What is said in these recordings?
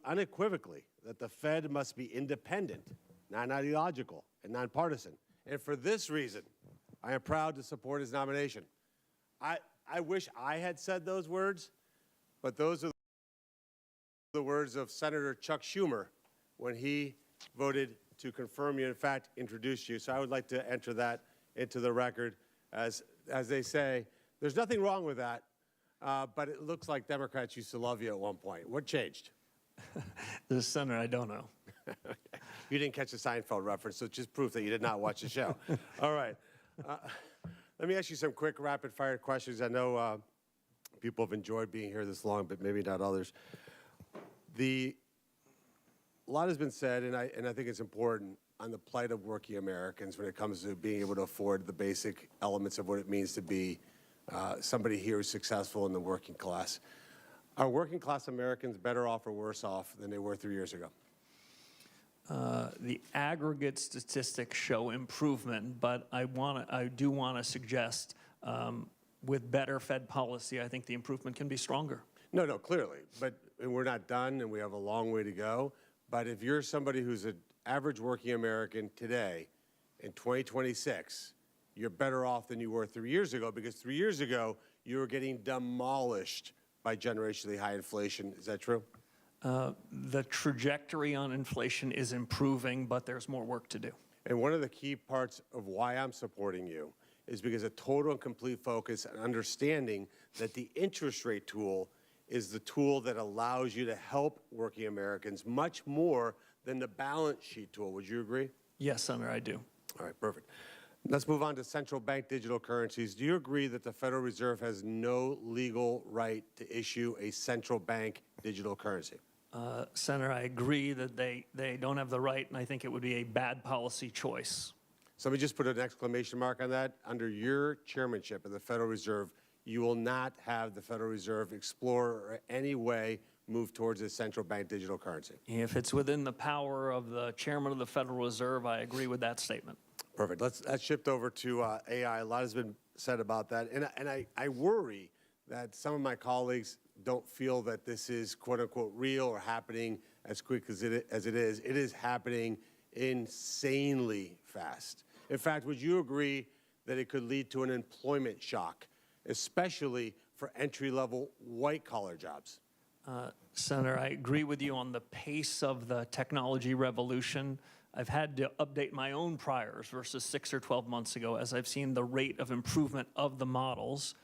unequivocally that the Fed must be independent, non-ideological, and nonpartisan. And for this reason, I am proud to support his nomination. I wish I had said those words, but those are the words of Senator Chuck Schumer when he voted to confirm you, in fact, introduced you. So I would like to enter that into the record. As they say, there's nothing wrong with that, but it looks like Democrats used to love you at one point. What changed? The Senator, I don't know. You didn't catch the Seinfeld reference, so it's just proof that you did not watch the show. All right. Let me ask you some quick rapid-fire questions. I know people have enjoyed being here this long, but maybe not others. A lot has been said, and I think it's important, on the plight of working Americans when it comes to being able to afford the basic elements of what it means to be somebody here who's successful in the working class. Are working class Americans better off or worse off than they were 3 years ago? The aggregate statistics show improvement, but I do want to suggest with better Fed policy, I think the improvement can be stronger. No, clearly. But we're not done, and we have a long way to go. But if you're somebody who's an average working American today, in 2026, you're better off than you were 3 years ago, because 3 years ago, you were getting demolished by generationally high inflation. Is that true? The trajectory on inflation is improving, but there's more work to do. And one of the key parts of why I'm supporting you is because a total and complete focus and understanding that the interest rate tool is the tool that allows you to help working Americans much more than the balance sheet tool. Would you agree? Yes, Senator, I do. All right, perfect. Let's move on to central bank digital currencies. Do you agree that the Federal Reserve has no legal right to issue a central bank digital currency? Senator, I agree that they don't have the right, and I think it would be a bad policy choice. So let me just put an exclamation mark on that. Under your chairmanship of the Federal Reserve, you will not have the Federal Reserve explore or any way move towards a central bank digital currency. If it's within the power of the chairman of the Federal Reserve, I agree with that statement. Perfect. Let's shift over to AI. A lot has been said about that. And I worry that some of my colleagues don't feel that this is quote unquote real or happening as quick as it is. It is happening insanely fast. In fact, would you agree that it could lead to an employment shock, especially for entry-level white-collar jobs? Senator, I agree with you on the pace of the technology revolution. I've had to update my own priors versus 6 or 12 months ago as I've seen the rate of improvement of the models.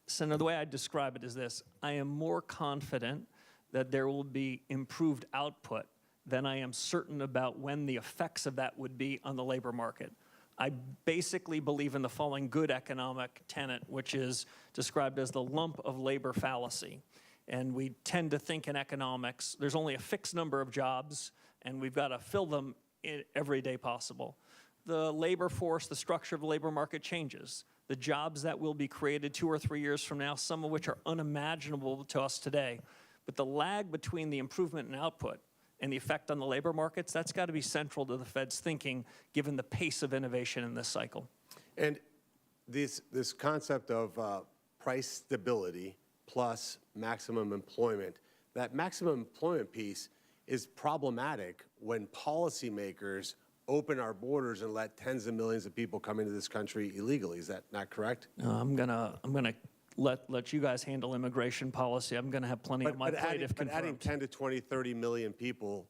Senator, the way I describe it is this: I am more confident that there will be improved output than I am certain about when the effects of that would be on the labor market. I basically believe in the following good economic tenet, which is described as the lump of labor fallacy. And we tend to think in economics, there's only a fixed number of jobs, and we've got to fill them every day possible. The labor force, the structure of the labor market changes. The jobs that will be created 2 or 3 years from now, some of which are unimaginable to us today. But the lag between the improvement in output and the effect on the labor markets, that's got to be central to the Fed's thinking, given the pace of innovation in this cycle. And this concept of price stability plus maximum employment, that maximum employment piece is problematic when policymakers open our borders and let tens of millions of people come into this country illegally. Is that not correct? No, I'm gonna let you guys handle immigration policy. I'm gonna have plenty on my plate if confirmed. But adding 10 to 20, 30 million people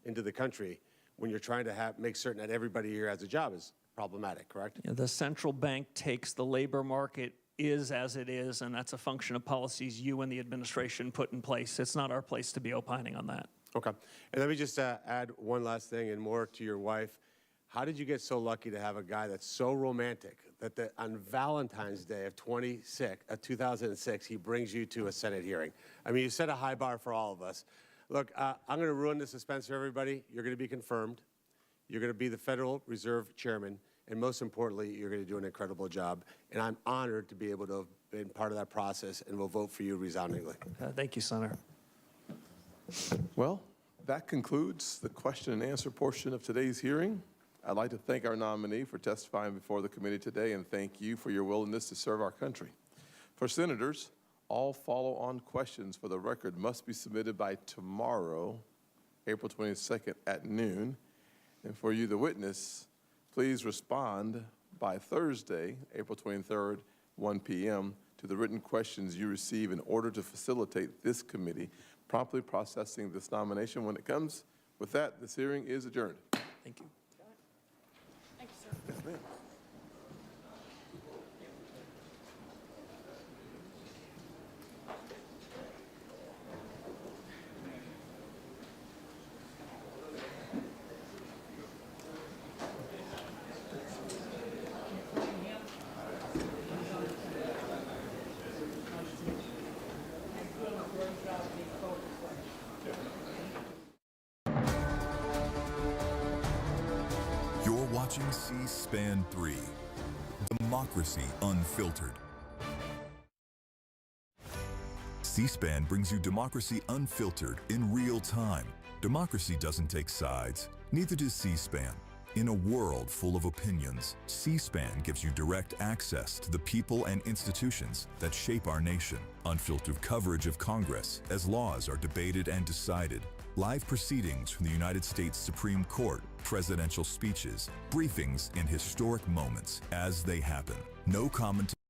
into the country when you're trying to make certain that everybody here has a job is problematic, correct? Yeah, the central bank takes the labor market is as it is, and that's a function of policies you and the administration put in place. It's not our place to be opining on that. Okay. And let me just add one last thing and more to your wife. How did you get so lucky to have a guy that's so romantic that on Valentine's Day of 2006, he brings you to a Senate hearing? I mean, you set a high bar for all of us. Look, I'm going to ruin the suspense for everybody. You're going to be confirmed. You're going to be the Federal Reserve Chairman. And most importantly, you're going to do an incredible job. And I'm honored to be able to have been part of that process, and we'll vote for you resoundingly. Thank you, Senator. Well, that concludes the question and answer portion of today's hearing. I'd like to thank our nominee for testifying before the committee today and thank you for your willingness to serve our country. For senators, All follow-on questions for the record must be submitted by tomorrow, April 22nd at noon. And for you, the witness, please respond by Thursday, April 23rd, 1 p.m. to the written questions you receive in order to facilitate this committee promptly processing this nomination when it comes. With that, this hearing is adjourned. Thank you. Thank you, sir. Yes, ma'am. You're watching C-SPAN 3, Democracy Unfiltered. C-SPAN brings you Democracy Unfiltered in real time. Democracy doesn't take sides, neither does C-SPAN. In a world full of opinions, C-SPAN gives you direct access to the people and institutions that shape our nation. Unfiltered coverage of Congress as laws are debated and decided. Live proceedings from the United States Supreme Court, presidential speeches, briefings, and historic moments as they happen. No commentary.